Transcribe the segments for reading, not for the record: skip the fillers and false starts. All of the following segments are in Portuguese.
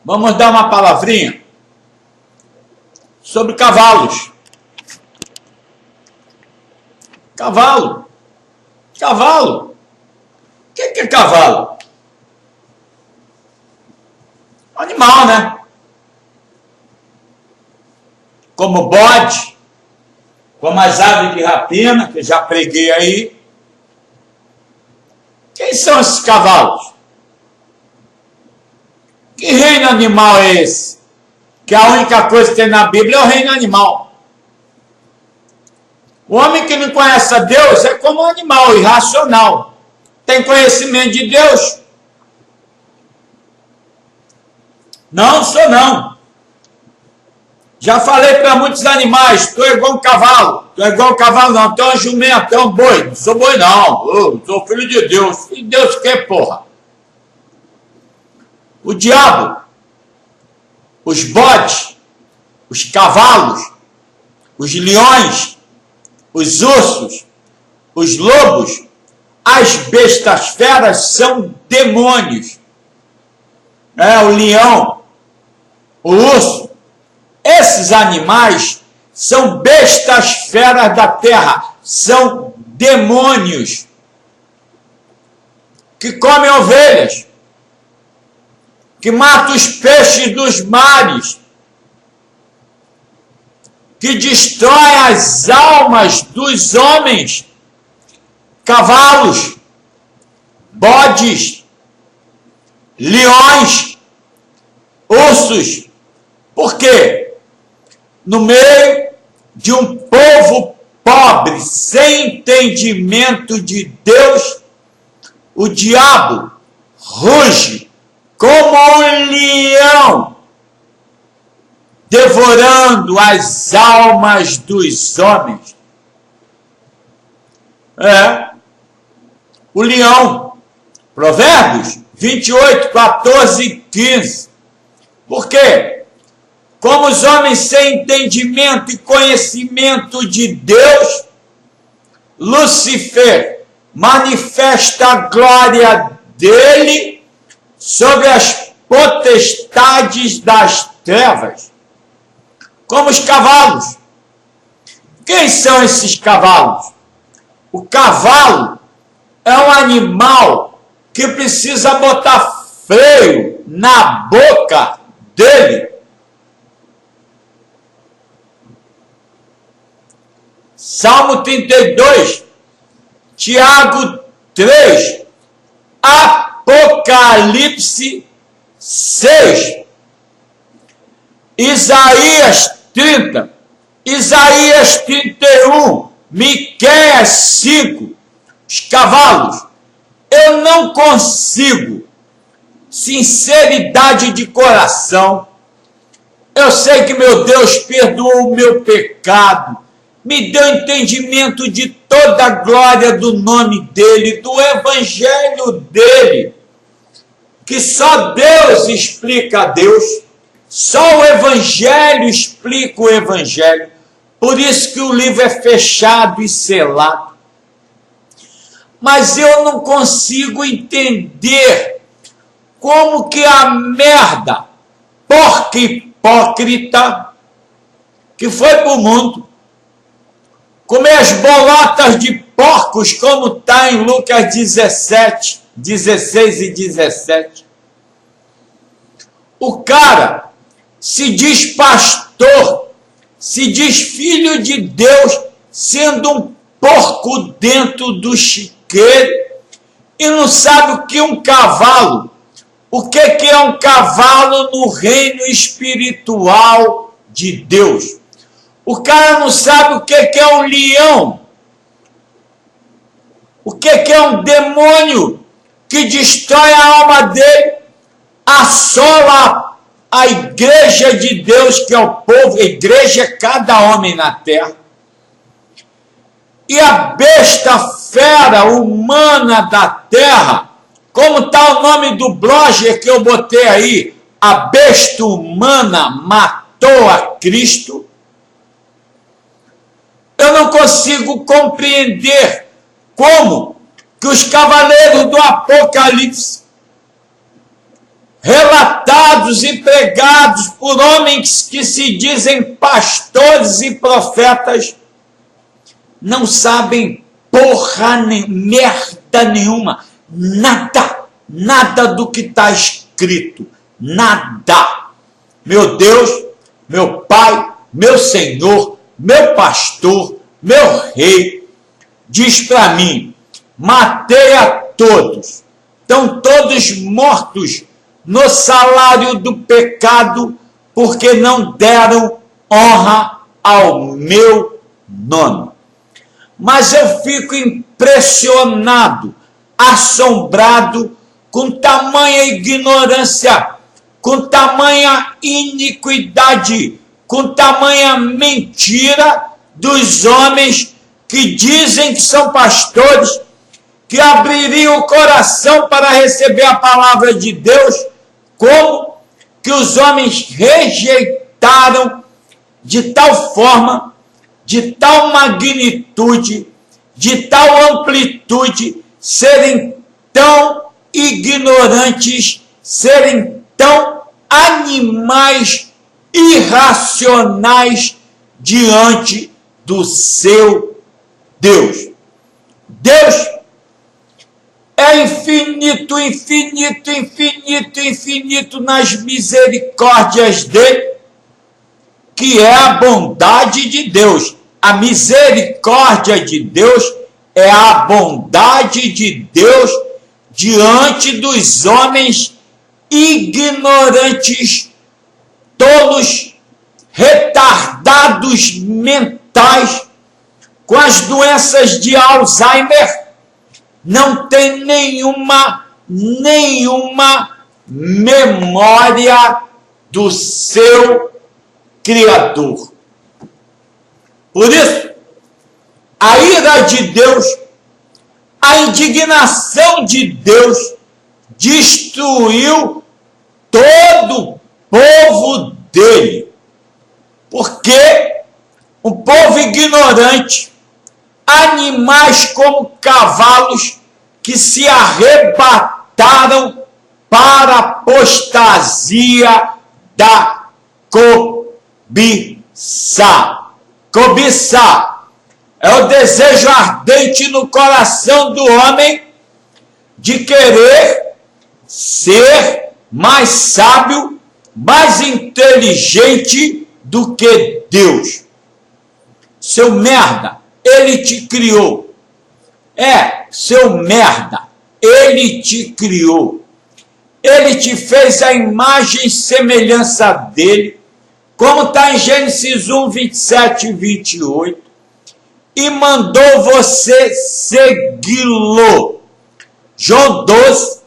Vamos dar uma palavrinha sobre cavalos. Cavalo. Cavalo. O que é cavalo? Animal, né? Como bode, como as aves de rapina, que eu já preguei aí. Quem são esses cavalos? Que reino animal é esse? Que a única coisa que tem na Bíblia é o reino animal. O homem que não conhece a Deus é como um animal irracional. Tem conhecimento de Deus? Não sou não. Já falei para muitos animais, tu é igual um cavalo. Tu é igual um cavalo não, tu é um jumento, tu é um boi. Não sou boi não, eu sou filho de Deus. Filho de Deus que, porra? O diabo, os bodes, os cavalos, os leões, os ursos, os lobos, as bestas feras são demônios. O leão, o urso, esses animais são bestas feras da terra, são demônios que comem ovelhas, que matam os peixes dos mares, que destrói as almas dos homens, cavalos, bodes, leões, ursos. Por quê? No meio de um povo pobre, sem entendimento de Deus, o diabo ruge como um leão, devorando as almas dos homens. O leão, Provérbios 28, 14 e 15. Por quê? Como os homens sem entendimento e conhecimento de Deus, Lúcifer manifesta a glória dele sobre as potestades das trevas, como os cavalos. Quem são esses cavalos? O cavalo é um animal que precisa botar freio na boca dele. Salmo 32, Tiago 3, Apocalipse 6, Isaías 30, Isaías 31, Miqueias 5, os cavalos. Eu não consigo, sinceridade de coração, eu sei que meu Deus perdoou o meu pecado, me deu entendimento de toda a glória do nome dele, do evangelho dele, que só Deus explica a Deus, só o evangelho explica o evangelho, por isso que o livro é fechado e selado. Mas eu não consigo entender como que a merda, porca hipócrita, que foi para o mundo, comer as bolotas de porcos, como está em Lucas 17, 16 e 17. O cara se diz pastor, se diz filho de Deus, sendo um porco dentro do chiqueiro, e não sabe o que é um cavalo. O que é um cavalo no reino espiritual de Deus? O cara não sabe o que é um leão. O que é um demônio que destrói a alma dele, assola a igreja de Deus, que é o povo. A igreja é cada homem na terra. E a besta fera humana da terra, como está o nome do blogger que eu botei aí, a besta humana matou a Cristo. Eu não consigo compreender como que os cavaleiros do Apocalipse, relatados falados e pregados por homens que se dizem pastores e profetas, não sabem merda nenhuma, nada do que está escrito, nada. Meu Deus, meu Pai, meu Senhor, meu pastor, meu rei, diz para mim: matei a todos, estão todos mortos no salário do pecado, porque não deram honra ao meu nome. Mas eu fico impressionado, assombrado com tamanha ignorância, com tamanha iniquidade, com tamanha mentira dos homens que dizem que são pastores, que abririam o coração para receber a palavra de Deus, como que os homens rejeitaram de tal forma, de tal magnitude, de tal amplitude, serem tão ignorantes, serem tão animais irracionais diante do seu Deus. Deus é infinito, infinito, infinito, infinito nas misericórdias dele, que é a bondade de Deus. A misericórdia de Deus é a bondade de Deus diante dos homens ignorantes, tolos, retardados mentais, com as doenças de Alzheimer, não tem nenhuma memória do seu Criador. Por isso, a ira de Deus, a indignação de Deus destruiu todo o povo dele. Porque um povo ignorante, animais como cavalos que se arrebataram para a apostasia da cobiça. Cobiça é o desejo ardente no coração do homem de querer ser mais sábio, mais inteligente do que Deus. Seu merda, ele te criou. Seu merda, ele te criou. Ele te fez a imagem e semelhança dele, como está em Gênesis 1, 27 e 28, e mandou você segui-lo. João 12,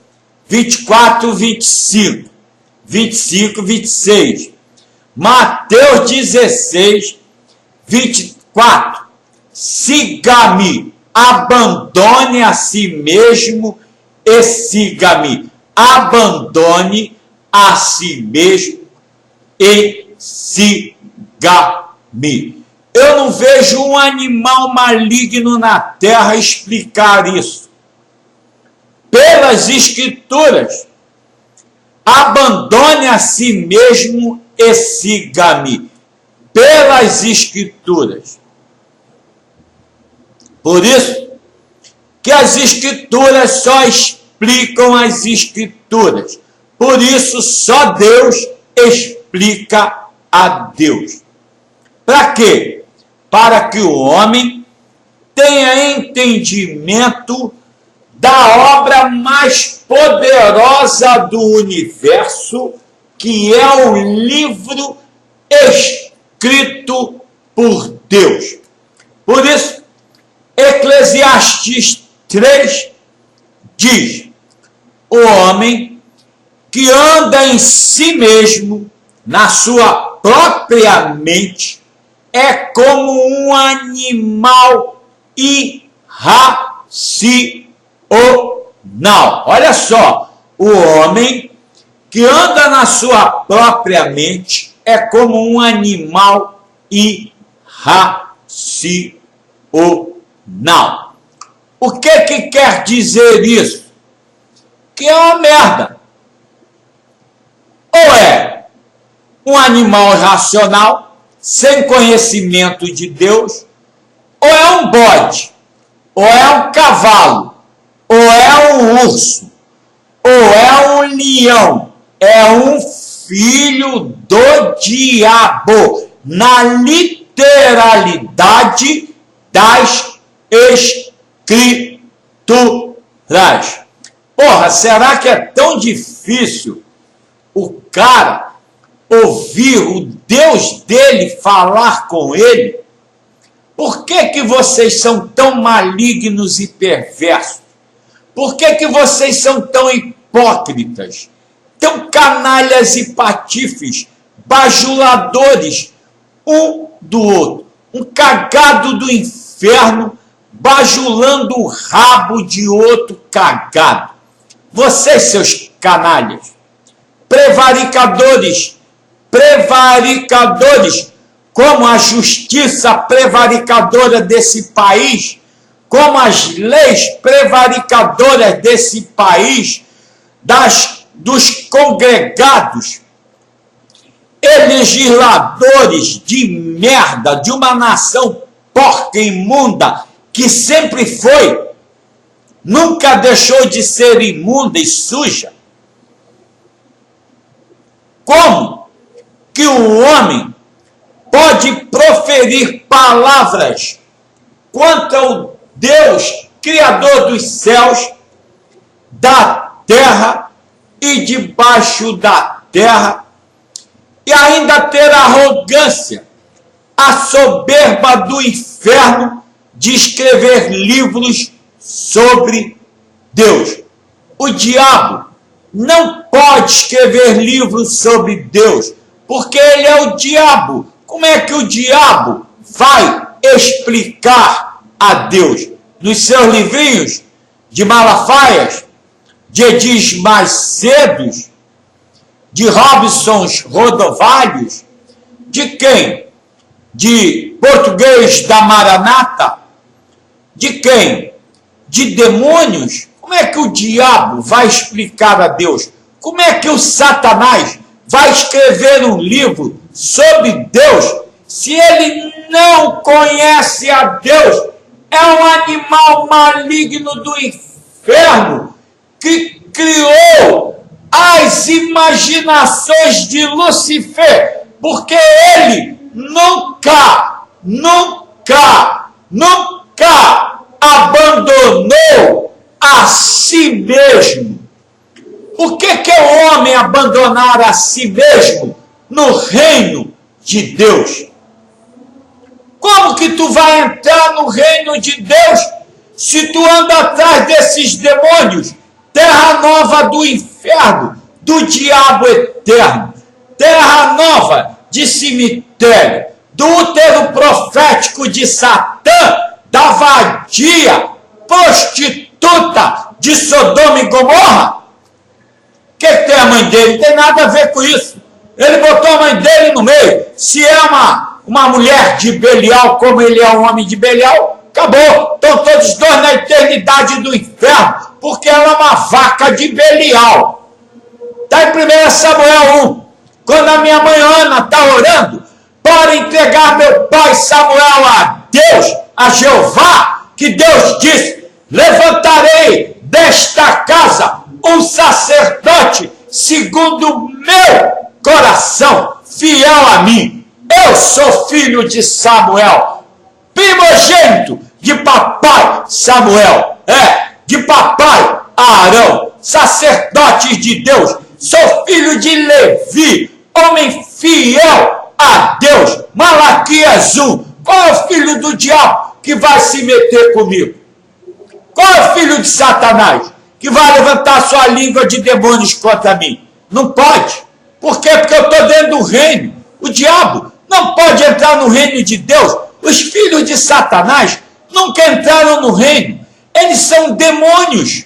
24, 25, 26. Mateus 16, 24. Siga-me, abandone a si mesmo e siga-me. Abandone a si mesmo e siga-me. Eu não vejo um animal maligno na terra explicar isso. Pelas Escrituras, abandone a si mesmo e siga-me. Pelas Escrituras. Por isso que as Escrituras só explicam as Escrituras. Por isso só Deus explica a Deus. Para quê? Para que o homem tenha entendimento da obra mais poderosa do universo, que é o livro escrito por Deus. Por isso, Eclesiastes 3 diz: o homem que anda em si mesmo, na sua própria mente, é como um animal irracional. Olha só, o homem que anda na sua própria mente é como um animal irracional. O que quer dizer isso? Que é uma merda. Ou é um animal irracional, sem conhecimento de Deus, ou é um bode, ou é um cavalo, ou é um urso, ou é um leão, é um filho do diabo, na literalidade das Escrituras. Porra, será que é tão difícil o cara ouvir o Deus dele falar com ele? Por que vocês são tão malignos e perversos? Por que vocês são tão hipócritas, tão canalhas e patifes, bajuladores um do outro? Um cagado do inferno bajulando o rabo de outro cagado. Vocês, seus canalhas, prevaricadores, como a justiça prevaricadora desse país, como as leis prevaricadoras desse país, dos congregados e legisladores de merda, de uma nação porca e imunda, que sempre foi, nunca deixou de ser imunda e suja. Como que o homem pode proferir palavras contra o Deus, Criador dos céus, da terra e debaixo da terra, e ainda ter a arrogância, a soberba do inferno de escrever livros sobre Deus? O diabo não pode escrever livros sobre Deus, porque ele é o diabo. Como é que o diabo vai explicar a Deus? Nos seus livrinhos de Malafaias, de Edir Macedos, de Robsons Rodovalhos, de quem? De Português da Maranata? De quem? De demônios? Como é que o diabo vai explicar a Deus? Como é que o Satanás vai escrever um livro sobre Deus se ele não conhece a Deus? É um animal maligno do inferno que criou as imaginações de Lúcifer, porque ele nunca abandonou a si mesmo. O que é o homem abandonar a si mesmo no reino de Deus? Como que tu vai entrar no reino de Deus se tu anda atrás desses demônios? Terra nova do inferno, do diabo eterno. Terra nova de cemitério, do útero profético de Satã, da vadia prostituta de Sodoma e Gomorra. O que tem a mãe dele? Não tem nada a ver com isso. Ele botou a mãe dele no meio. Se é uma mulher de Belial, como ele é um homem de Belial, acabou. Estão todos dois na eternidade do inferno, porque ela é uma vaca de Belial. Está em 1 Samuel 1. Quando a minha mãe Ana está orando para entregar meu pai Samuel a Deus, a Jeová, que Deus disse: levantarei desta casa um sacerdote segundo o meu coração, fiel a mim. Eu sou filho de Samuel, primogênito de papai Samuel, de papai Arão, sacerdotes de Deus. Sou filho de Levi, homem fiel a Deus. Malaquias 1. Qual é o filho do diabo que vai se meter comigo? Qual é o filho de Satanás que vai levantar sua língua de demônios contra mim? Não pode. Por quê? Porque eu estou dentro do reino. O diabo não pode entrar no reino de Deus. Os filhos de Satanás nunca entraram no reino. Eles são demônios.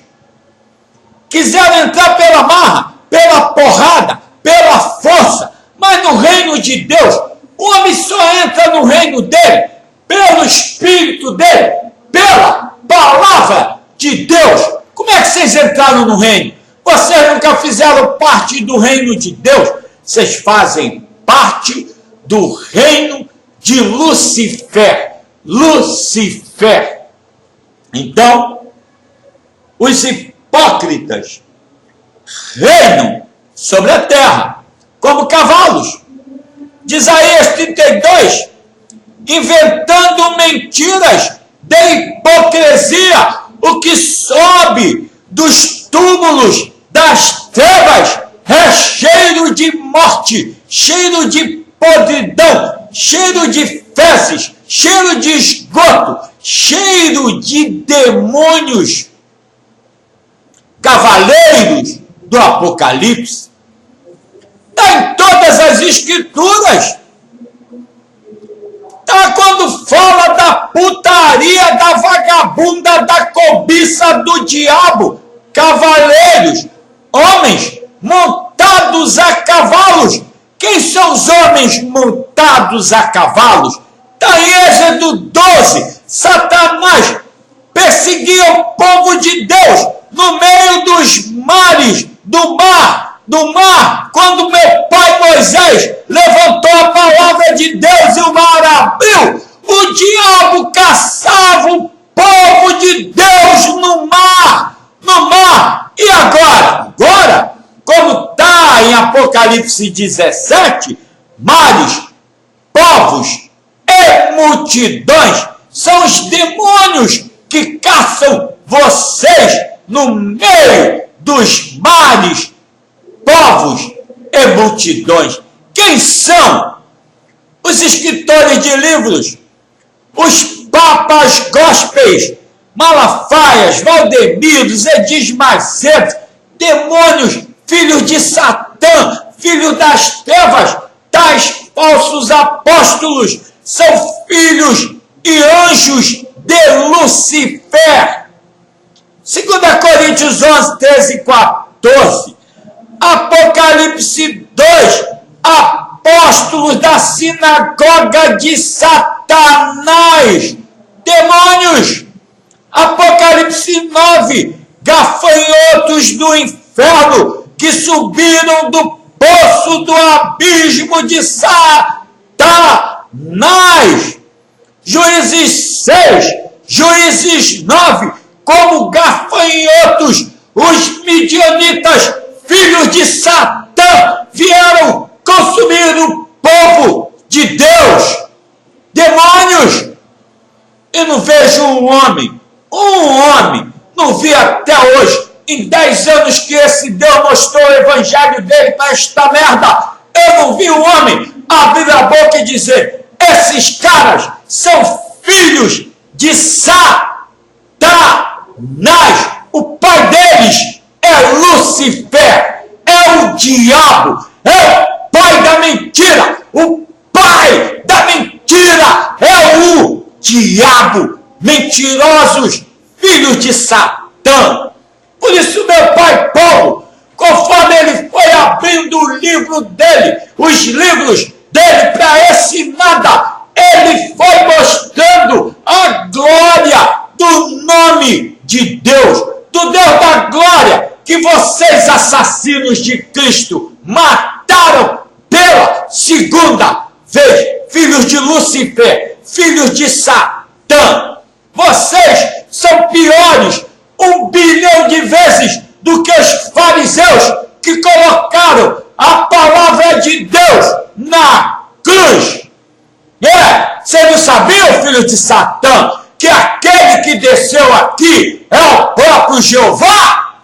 Quiseram entrar pela marra, pela porrada, pela força. Mas no reino de Deus, o homem só entra no reino dele pelo Espírito dele, pela palavra de Deus. Como é que vocês entraram no reino? Vocês nunca fizeram parte do reino de Deus. Vocês fazem parte do reino de Lucifer. Lucifer. Então, os hipócritas reinam sobre a terra como cavalos. De Isaías 32, inventando mentiras de hipocrisia, o que sobe dos túmulos das trevas é cheiro de morte, cheiro de podridão, cheiro de fezes, cheiro de esgoto, cheiro de demônios, cavaleiros do Apocalipse. Está em todas as escrituras. Está quando fala da putaria, da vagabunda, da cobiça do diabo. Cavaleiros, homens montados a cavalos. Quem são os homens montados a cavalos? Está em Êxodo 12. Satanás perseguia o povo de Deus no meio dos mares, do mar, quando meu pai Moisés levantou a palavra de Deus e o mar abriu, o diabo caçava o povo de Deus no mar. E agora, como está em Apocalipse 17, mares, povos e multidões são os demônios que caçam vocês no meio dos mares, povos e multidões. Quem são? Os escritores de livros, os papas gospels, Malafaias, Valdemiros, Edir Macedo, demônios, filhos de Satã, filhos das trevas, tais falsos apóstolos, são filhos e anjos de Lucifer. 2 Coríntios 11, 13 e 14. Apocalipse 2, apóstolos da sinagoga de Satanás, demônios. Apocalipse 9, gafanhotos do inferno que subiram do poço do abismo de Satanás. Juízes 6, Juízes 9, como gafanhotos, os midianitas, filhos de Satã, vieram consumir o povo de Deus. Demônios. Eu não vejo um homem, não vi até hoje, em 10 anos que esse Deus mostrou o evangelho dele para esta merda, eu não vi um homem abrir a boca e dizer: esses caras são filhos de Satanás. O pai deles é Lucifer, é o diabo, é o pai da mentira. O pai da mentira é o diabo. Mentirosos, filhos de Satã. Por isso meu pai Paulo, conforme ele foi abrindo o livro dele, os livros dele para esse nada, ele foi mostrando a glória do nome de Deus, do Deus da glória, que vocês, assassinos de Cristo, mataram pela segunda vez, filhos de Lucifer, filhos de Satã. Vocês são piores 1 bilhão de vezes do que os fariseus que colocaram a palavra de Deus na cruz. Você não sabia, filho de Satã, que aquele que desceu aqui é o próprio Jeová?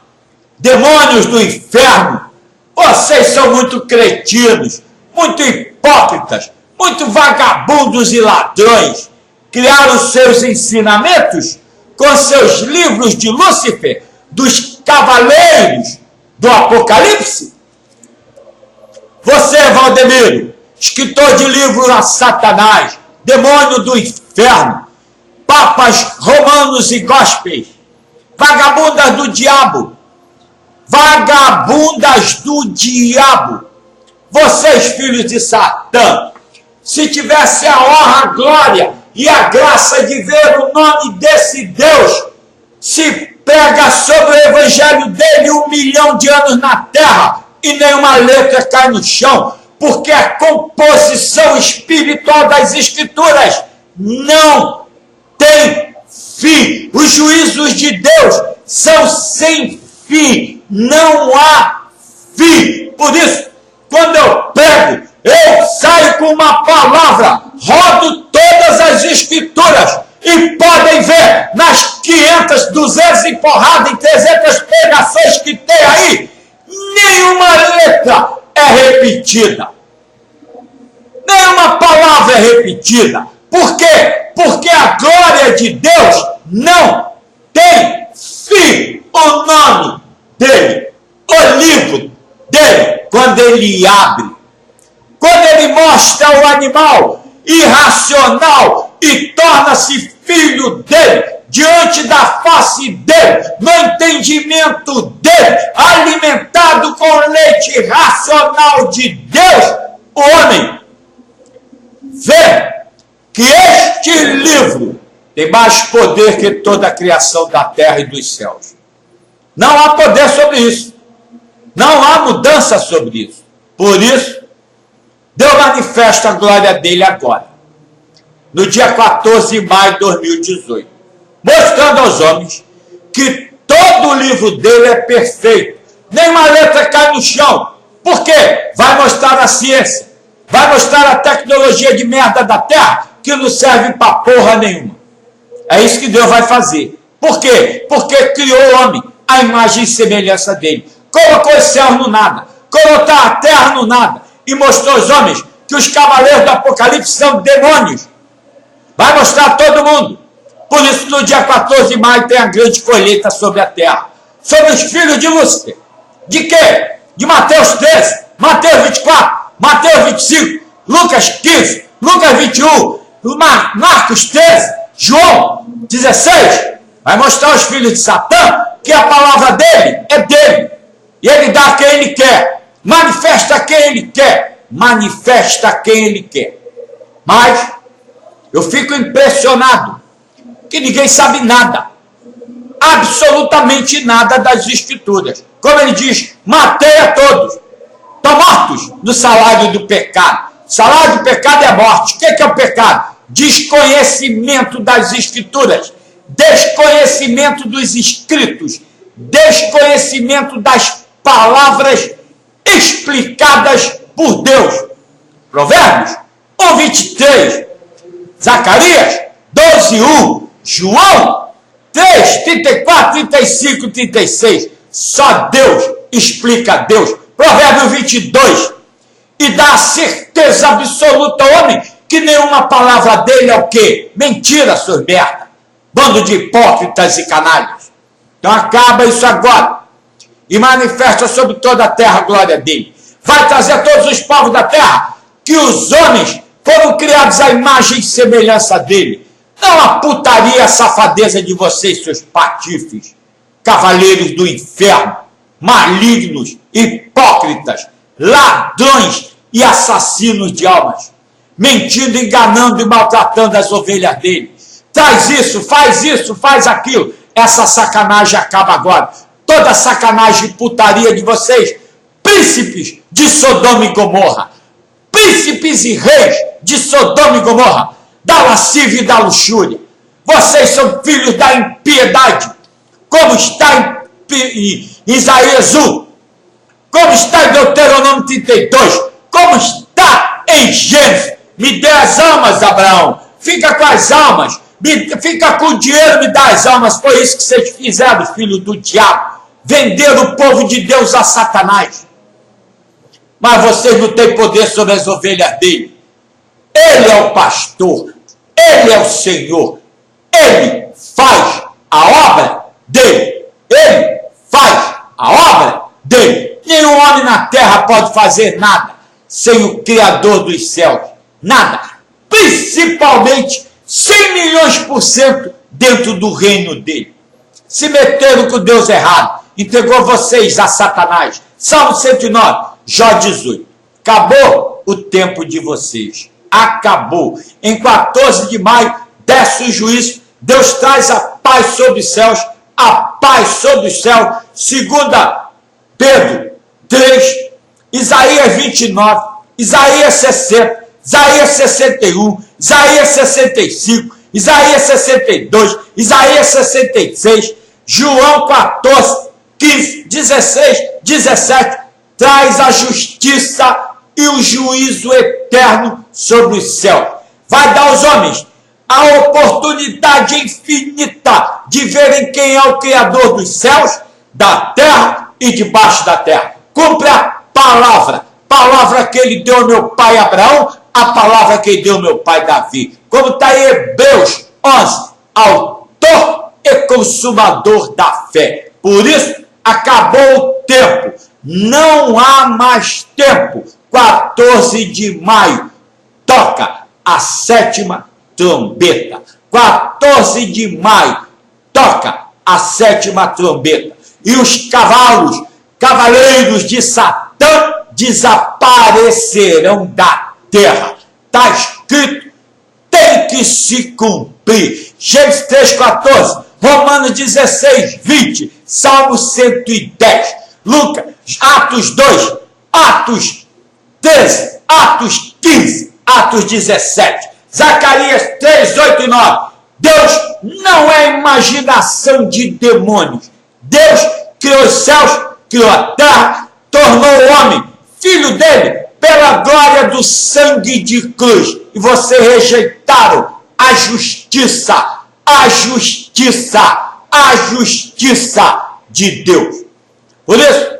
Demônios do inferno, vocês são muito cretinos, muito hipócritas, muito vagabundos e ladrões. Criaram seus ensinamentos com seus livros de Lúcifer, dos cavaleiros do Apocalipse. Você, Valdemiro, escritor de livro a Satanás, demônio do inferno, papas romanos e gospels, vagabundas do diabo, vocês, filhos de Satã, se tivesse a honra, a glória e a graça de ver o nome desse Deus se prega sobre o evangelho dele 1 milhão de anos na terra e nenhuma letra cai no chão, porque a composição espiritual das Escrituras não tem fim. Os juízos de Deus são sem fim, não há fim. Por isso, quando eu prego, eu saio com uma palavra, rodo todas as Escrituras e podem ver nas 500, 200 e porrada em 300 pregações que tem aí, nenhuma letra é repetida. Nenhuma palavra é repetida. Por quê? Porque a glória de Deus não tem fim. O nome dele, o livro dele, quando ele abre, quando ele mostra o animal irracional e torna-se filho dele, diante da face dele, no entendimento dele, alimentado com leite racional de Deus, o homem vê que este livro tem mais poder que toda a criação da terra e dos céus. Não há poder sobre isso. Não há mudança sobre isso. Por isso, Deus manifesta a glória dele agora, no dia 14 de maio de 2018, mostrando aos homens que todo o livro dele é perfeito. Nenhuma letra cai no chão. Por quê? Vai mostrar a ciência, vai mostrar a tecnologia de merda da terra, que não serve para porra nenhuma. É isso que Deus vai fazer. Por quê? Porque criou o homem à imagem e semelhança dele. Colocou os céus no nada, colocou a terra no nada, e mostrou aos homens que os cavaleiros do Apocalipse são demônios. Vai mostrar a todo mundo. Por isso, no dia 14 de maio, tem a grande colheita sobre a terra. Sobre os filhos de Lúcifer. De quê? De Mateus 13, Mateus 24, Mateus 25, Lucas 15, Lucas 21, Marcos 13, João 16. Vai mostrar aos filhos de Satã que a palavra dele é dele. E ele dá a quem ele quer. Manifesta a quem ele quer. Manifesta a quem ele quer. Mas eu fico impressionado que ninguém sabe nada. Absolutamente nada das Escrituras. Como ele diz, matei a todos. Estão mortos no salário do pecado. O salário do pecado é a morte. O que é o pecado? Desconhecimento das Escrituras. Desconhecimento dos escritos. Desconhecimento das palavras explicadas por Deus. Provérbios 1:23, Zacarias 12:1, João 3, 34, 35, 36. Só Deus explica Deus. Provérbios 22. E dá a certeza absoluta ao homem que nenhuma palavra dele é o quê? Mentira, seus merda. Bando de hipócritas e canalhas. Então acaba isso agora. E manifesta sobre toda a terra a glória dele. Vai trazer a todos os povos da terra que os homens foram criados à imagem e semelhança dele. Não a putaria e a safadeza de vocês, seus patifes, cavaleiros do inferno, malignos, hipócritas, ladrões e assassinos de almas, mentindo, enganando e maltratando as ovelhas dele. Traz isso, faz aquilo. Essa sacanagem acaba agora. Toda sacanagem e putaria de vocês, príncipes de Sodoma e Gomorra, príncipes e reis de Sodoma e Gomorra, da lascívia e da luxúria. Vocês são filhos da impiedade, como está em Isaías 1, como está em Deuteronômio 32, como está em Gênesis. Me dê as almas, Abraão, fica com as almas, fica com o dinheiro, me dá as almas. Foi isso que vocês fizeram, filho do diabo. Venderam o povo de Deus a Satanás. Mas vocês não têm poder sobre as ovelhas dele. Ele é o pastor, ele é o Senhor, ele faz a obra dele, ele faz a obra dele. Nenhum homem na terra pode fazer nada sem o Criador dos céus, nada, principalmente 100 milhões por cento dentro do reino dele. Se meteram com Deus errado, entregou vocês a Satanás. Salmo 109, Jó 18. Acabou o tempo de vocês. Acabou. Em 14 de maio, desce o juízo. Deus traz a paz sobre os céus. A paz sobre os céus. Segunda Pedro 3, Isaías 29 Isaías 60, Isaías 61, Isaías 65, Isaías 62, Isaías 66, João 14, 15, 16, 17, traz a justiça e o juízo eterno sobre o céu. Vai dar aos homens a oportunidade infinita de verem quem é o Criador dos céus, da terra e debaixo da terra. Cumpre a palavra que ele deu ao meu pai Abraão, a palavra que ele deu ao meu pai Davi. Como está em Hebreus 11, autor e consumador da fé. Por isso, acabou o tempo. Não há mais tempo. 14 de maio, toca a 7ª trombeta. 14 de maio, toca a 7ª trombeta. E os cavaleiros de Satã, desaparecerão da terra. Está escrito, tem que se cumprir. Gênesis 3,14, Romanos 16, 20, Salmo 110, Lucas, Atos 2, Atos 13, Atos 15, Atos 17, Zacarias 3, 8 e 9. Deus não é imaginação de demônios. Deus criou os céus, criou a terra, tornou o homem filho dele pela glória do sangue de cruz. E vocês rejeitaram a justiça de Deus. Por isso,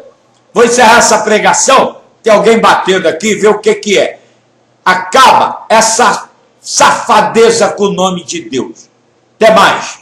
vou encerrar essa pregação. Tem alguém batendo aqui e ver o que é. Acaba essa safadeza com o nome de Deus. Até mais.